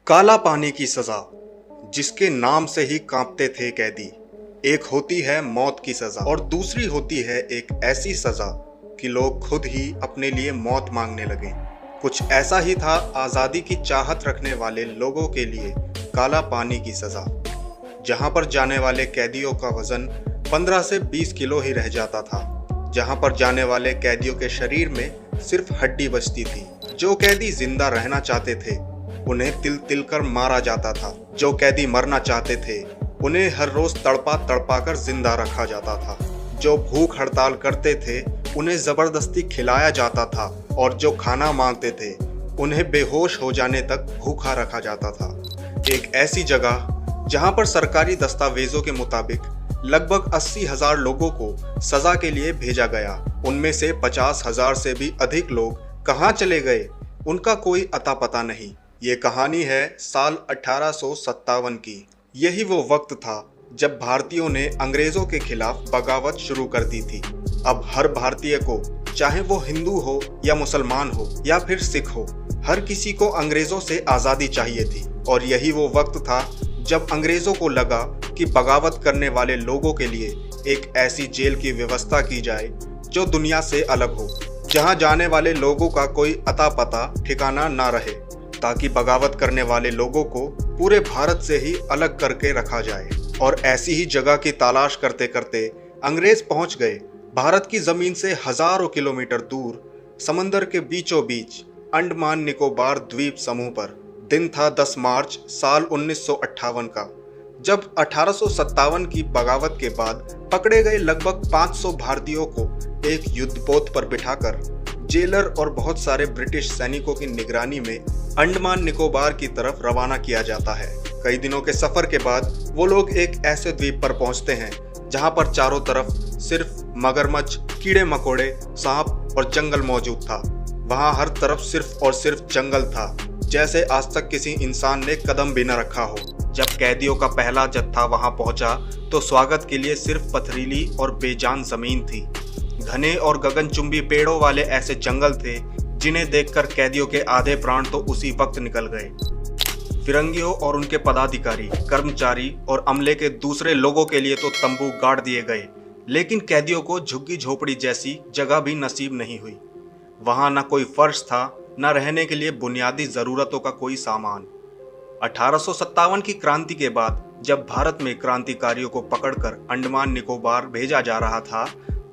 काला पानी की सजा, जिसके नाम से ही कांपते थे कैदी। एक होती है मौत की सजा और दूसरी होती है एक ऐसी सजा कि लोग खुद ही अपने लिए मौत मांगने लगे। कुछ ऐसा ही था आज़ादी की चाहत रखने वाले लोगों के लिए काला पानी की सजा, जहां पर जाने वाले कैदियों का वजन 15 से 20 किलो ही रह जाता था। जहां पर जाने वाले कैदियों के शरीर में सिर्फ हड्डी बचती थी। जो कैदी जिंदा रहना चाहते थे उन्हें तिल तिल कर मारा जाता था। जो कैदी मरना चाहते थे उन्हें हर रोज तड़पा तड़पा कर जिंदा रखा जाता था। जो भूख हड़ताल करते थे उन्हें जबरदस्ती खिलाया जाता था और जो खाना मांगते थे उन्हें बेहोश हो जाने तक भूखा रखा जाता था। एक ऐसी जगह जहां पर सरकारी दस्तावेजों के मुताबिक लगभग 80,000 लोगों को सजा के लिए भेजा गया। उनमें से 50,000 से भी अधिक लोग कहां चले गए, उनका कोई अता पता नहीं। ये कहानी है साल 1857 की। यही वो वक्त था जब भारतीयों ने अंग्रेजों के खिलाफ बगावत शुरू कर दी थी। अब हर भारतीय को, चाहे वो हिंदू हो या मुसलमान हो या फिर सिख हो, हर किसी को अंग्रेजों से आज़ादी चाहिए थी। और यही वो वक्त था जब अंग्रेजों को लगा कि बगावत करने वाले लोगों के लिए एक ऐसी जेल की व्यवस्था की जाए जो दुनिया से अलग हो, जहां जाने वाले लोगों का कोई अता पता ठिकाना ना रहे, ताकि बगावत करने वाले लोगों को पूरे भारत से ही अलग करके रखा जाए। और ऐसी ही जगह की तलाश करते करते अंग्रेज पहुंच गए भारत की जमीन से हजारों किलोमीटर दूर, समंदर के बीचों बीच अंडमान निकोबार द्वीप समूह पर। दिन था 10 मार्च साल 1958 का, जब 1857 की बगावत के बाद पकड़े गए लगभग 500 भारतीयों को एक युद्धपोत पर बिठाकर जेलर और बहुत सारे ब्रिटिश सैनिकों की निगरानी में अंडमान निकोबार की तरफ रवाना किया जाता है। कई दिनों के सफर के बाद वो लोग एक ऐसे द्वीप पर पहुंचते हैं जहां पर चारों तरफ सिर्फ मगरमच्छ, कीड़े मकोड़े, सांप और जंगल मौजूद था। वहां हर तरफ सिर्फ और सिर्फ जंगल था, जैसे आज तक किसी इंसान ने कदम भी न रखा हो। जब कैदियों का पहला जत्था वहां पहुंचा तो स्वागत के लिए सिर्फ पथरीली और बेजान जमीन थी। घने और गगनचुंबी पेड़ों वाले ऐसे जंगल थे जिन्हें देखकर कैदियों के आधे प्राण तो उसी वक्त निकल गए। फिरंगियों और उनके पदाधिकारी, कर्मचारी और अमले के दूसरे लोगों के लिए तो तंबू गाड़ दिए गए, लेकिन कैदियों को झुग्गी झोपड़ी जैसी जगह भी नसीब नहीं हुई। वहां न कोई फर्श था, न रहने के लिए बुनियादी जरूरतों का कोई सामान। 1857 की क्रांति के बाद जब भारत में क्रांतिकारियों को पकड़कर अंडमान निकोबार भेजा जा रहा था,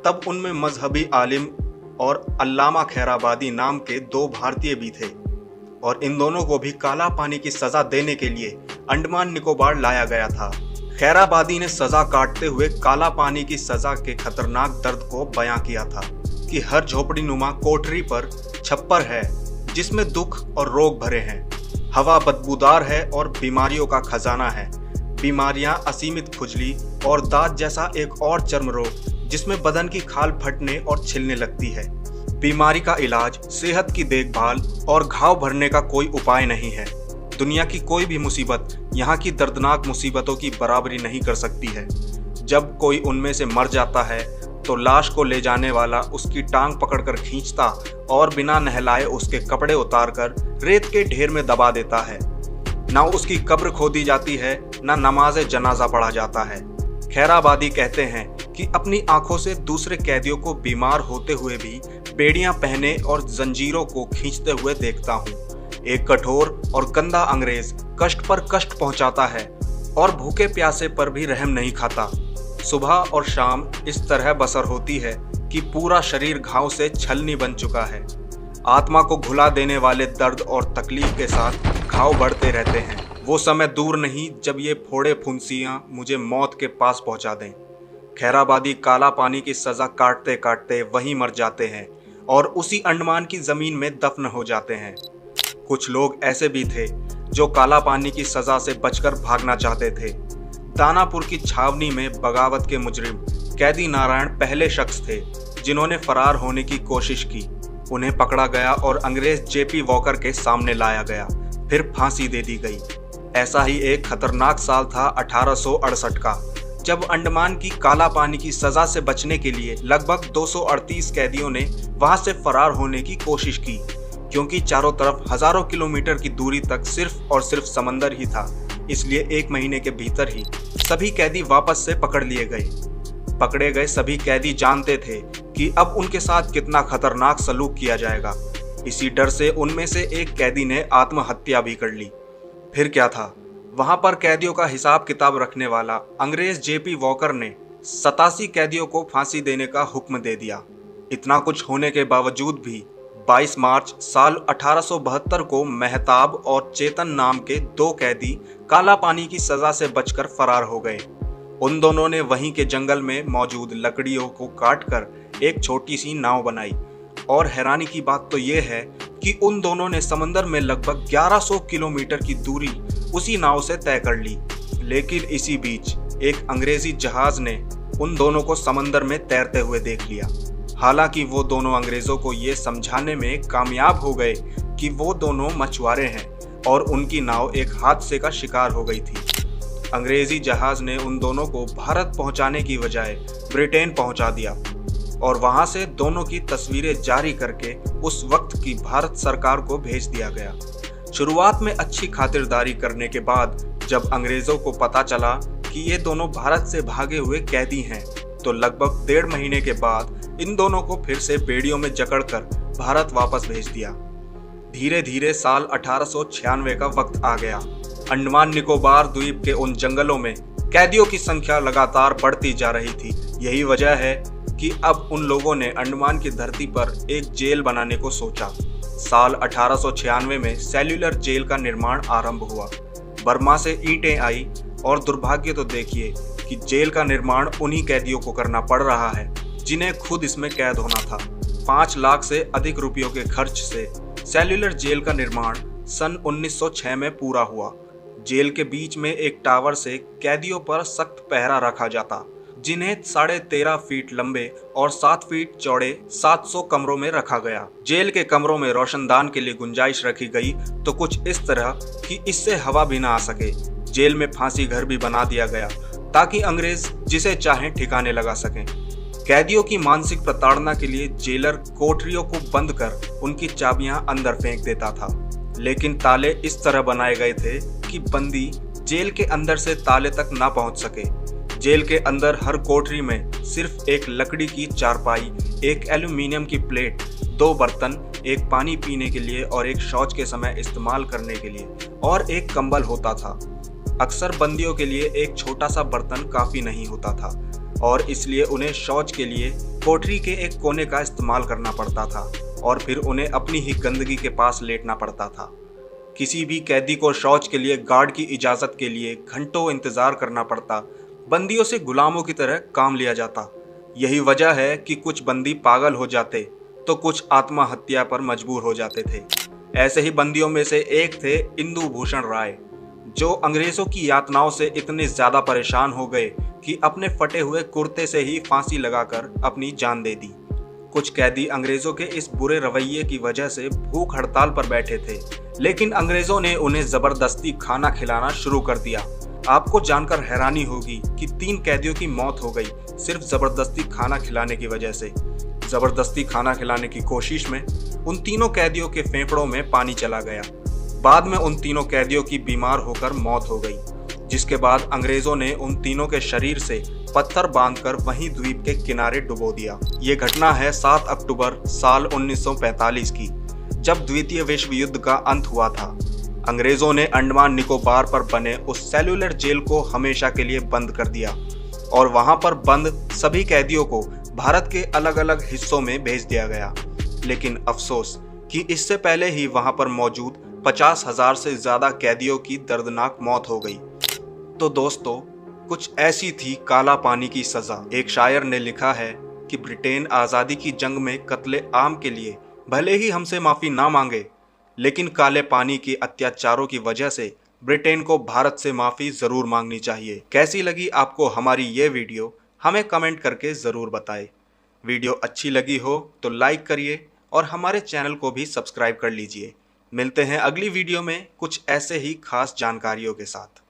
तब उनमें मजहबी आलिम और अल्लामा खैराबादी नाम के 2 भारतीय भी थे, और इन दोनों को भी काला पानी की सजा देने के लिए अंडमान निकोबार लाया गया था। खैराबादी ने सजा काटते हुए काला पानी की सजा के खतरनाक दर्द को बयां किया था कि हर झोपड़ी नुमा कोठरी पर छप्पर है जिसमें दुख और रोग भरे हैं। हवा बदबूदार है और बीमारियों का खजाना है। बीमारियां असीमित खुजली और दांत जैसा एक और चर्म रोग जिसमें बदन की खाल फटने और छिलने लगती है। बीमारी का इलाज, सेहत की देखभाल और घाव भरने का कोई उपाय नहीं है। दुनिया की कोई भी मुसीबत यहाँ की दर्दनाक मुसीबतों की बराबरी नहीं कर सकती है। जब कोई उनमें से मर जाता है तो लाश को ले जाने वाला उसकी टांग पकड़कर खींचता और बिना नहलाए उसके कपड़े उतारकर रेत के ढेर में दबा देता है। ना उसकी कब्र खोदी जाती है, ना नमाज जनाजा पढ़ा जाता है। खैराबादी कहते हैं कि अपनी आंखों से दूसरे कैदियों को बीमार होते हुए भी बेड़ियां पहने और जंजीरों को खींचते हुए देखता हूँ। एक कठोर और गंदा अंग्रेज कष्ट पर कष्ट पहुंचाता है और भूखे प्यासे पर भी रहम नहीं खाता। सुबह और शाम इस तरह बसर होती है कि पूरा शरीर घाव से छलनी बन चुका है। आत्मा को घुला देने वाले दर्द और तकलीफ के साथ घाव बढ़ते रहते हैं। वो समय दूर नहीं जब ये फोड़े फुंसियां मुझे मौत के पास पहुंचा दें। खैराबादी काला पानी की सजा काटते काटते वहीं मर जाते हैं और उसी अंडमान की जमीन में दफन हो जाते हैं। कुछ लोग ऐसे भी थे जो काला पानी की सजा से बचकर भागना चाहते थे। दानापुर की छावनी में बगावत के मुजरिम कैदी नारायण पहले शख्स थे जिन्होंने फरार होने की कोशिश की। उन्हें पकड़ा गया और अंग्रेज जेपी वॉकर के सामने लाया गया, फिर फांसी दे दी गई। ऐसा ही एक खतरनाक साल था 1868 का, जब अंडमान की काला पानी की सजा से बचने के लिए लगभग 238 कैदियों ने वहां से फरार होने की कोशिश की, क्योंकि चारों तरफ हजारों किलोमीटर की दूरी तक सिर्फ और सिर्फ समंदर ही था। इसलिए 1 महीने के भीतर ही सभी कैदी वापस से पकड़ लिए गए। पकड़े गए सभी कैदी जानते थे कि अब उनके साथ कितना खतरनाक सलूक किया जाएगा। इसी डर से उनमें से एक कैदी ने आत्महत्या भी कर ली। फिर क्या था, वहां पर कैदियों का हिसाब किताब रखने वाला अंग्रेज जेपी वॉकर ने 87 कैदियों को फांसी देने का हुक्म दे दिया। इतना कुछ होने के बावजूद भी 22 मार्च साल 1872 को मेहताब और चेतन नाम के 2 कैदी काला पानी की सजा से बचकर फरार हो गए। उन दोनों ने वहीं के जंगल में मौजूद लकड़ियों को काटकर एक छोटी सी नाव बनाई। और हैरानी की बात तो यह है कि उन दोनों ने समंदर में लगभग 1100 किलोमीटर की दूरी उसी नाव से तय कर ली। लेकिन इसी बीच एक अंग्रेजी जहाज ने उन दोनों को समंदर में तैरते हुए देख लिया। हालांकि वो दोनों अंग्रेजों को ये समझाने में कामयाब हो गए कि वो दोनों मछुआरे हैं और उनकी नाव एक हादसे का शिकार हो गई थी। अंग्रेजी जहाज ने उन दोनों को भारत पहुंचाने की बजाय ब्रिटेन पहुंचा दिया और वहां से दोनों की तस्वीरें जारी करके उस वक्त की भारत सरकार को भेज दिया गया। शुरुआत में अच्छी खातिरदारी करने के बाद जब अंग्रेजों को पता चला कि ये दोनों भारत से भागे हुए कैदी हैं, तो लगभग 1.5 महीने के बाद इन दोनों को फिर से बेड़ियों में जकड़कर भारत वापस भेज दिया। धीरे धीरे साल 1896 का वक्त आ गया। अंडमान निकोबार द्वीप के उन जंगलों में कैदियों की संख्या लगातार बढ़ती जा रही थी। यही वजह है कि अब उन लोगों ने अंडमान की धरती पर एक जेल बनाने को सोचा। साल 1896 में सेल्यूलर जेल का निर्माण आरंभ हुआ। बर्मा से ईंटें आई और दुर्भाग्य तो देखिए कि जेल का निर्माण उन्हीं कैदियों को करना पड़ रहा है जिन्हें खुद इसमें कैद होना था। 5 लाख से अधिक रुपयों के खर्च से सेल्यूलर जेल का निर्माण सन 1906 में पूरा हुआ। जेल के बीच में एक टावर से कैदियों पर सख्त पहरा रखा जाता, जिन्हें 13.5 फीट लंबे और 7 फीट चौड़े 700 कमरों में रखा गया। जेल के कमरों में रोशनदान के लिए गुंजाइश रखी गई, तो कुछ इस तरह कि इससे हवा भी ना आ सके। जेल में फांसी घर भी बना दिया गया ताकि अंग्रेज जिसे चाहें ठिकाने लगा सकें। कैदियों की मानसिक प्रताड़ना के लिए जेलर कोठरियों को बंद कर उनकी चाबियां अंदर फेंक देता था, लेकिन ताले इस तरह बनाए गए थे कि बंदी जेल के अंदर से ताले तक ना पहुंच सके। जेल के अंदर हर कोठरी में सिर्फ एक लकड़ी की चारपाई, एक एल्यूमिनियम की प्लेट, 2 बर्तन, एक पानी पीने के लिए और एक शौच के समय इस्तेमाल करने के लिए और एक कंबल होता था। अक्सर बंदियों के लिए एक छोटा सा बर्तन काफी नहीं होता था और इसलिए उन्हें शौच के लिए कोठरी के एक कोने का इस्तेमाल करना पड़ता था और फिर उन्हें अपनी ही गंदगी के पास लेटना पड़ता था। किसी भी कैदी को शौच के लिए गार्ड की इजाजत के लिए घंटों इंतजार करना पड़ता। बंदियों से गुलामों की तरह काम लिया जाता। यही वजह है कि कुछ बंदी पागल हो जाते तो कुछ आत्महत्या पर मजबूर हो जाते थे। ऐसे ही बंदियों में से एक थे इंदु भूषण राय, जो अंग्रेजों की यातनाओं से इतने ज्यादा परेशान हो गए कि अपने फटे हुए कुर्ते से ही फांसी लगाकर अपनी जान दे दी। कुछ कैदी अंग्रेजों के इस बुरे रवैये की वजह से भूख हड़ताल पर बैठे थे, लेकिन अंग्रेजों ने उन्हें जबरदस्ती खाना खिलाना शुरू कर दिया। आपको जानकर हैरानी होगी कि 3 कैदियों की मौत हो गई सिर्फ जबरदस्ती खाना खिलाने की वजह से। जबरदस्ती खाना खिलाने की कोशिश में उन तीनों कैदियों के फेफड़ों में पानी चला गया। बाद में उन तीनों कैदियों की बीमार होकर मौत हो गई, जिसके बाद अंग्रेजों ने उन तीनों के शरीर से पत्थर बांधकर वहीं द्वीप के किनारे डुबो दिया। ये घटना है 7 अक्टूबर साल 1945 की, जब द्वितीय विश्व युद्ध का अंत हुआ था। अंग्रेजों ने अंडमान निकोबार पर बने उस सेल्यूलर जेल को हमेशा के लिए बंद कर दिया और वहां पर बंद सभी कैदियों को भारत के अलग अलग हिस्सों में भेज दिया गया। लेकिन अफसोस कि इससे पहले ही वहां पर मौजूद 50,000 से ज्यादा कैदियों की दर्दनाक मौत हो गई। तो दोस्तों, कुछ ऐसी थी काला पानी की सजा। एक शायर ने लिखा है कि ब्रिटेन आज़ादी की जंग में कत्ले आम के लिए भले ही हमसे माफ़ी ना मांगे, लेकिन काले पानी के अत्याचारों की वजह से ब्रिटेन को भारत से माफ़ी ज़रूर मांगनी चाहिए। कैसी लगी आपको हमारी ये वीडियो, हमें कमेंट करके ज़रूर बताएं। वीडियो अच्छी लगी हो तो लाइक करिए और हमारे चैनल को भी सब्सक्राइब कर लीजिए। मिलते हैं अगली वीडियो में कुछ ऐसे ही खास जानकारियों के साथ।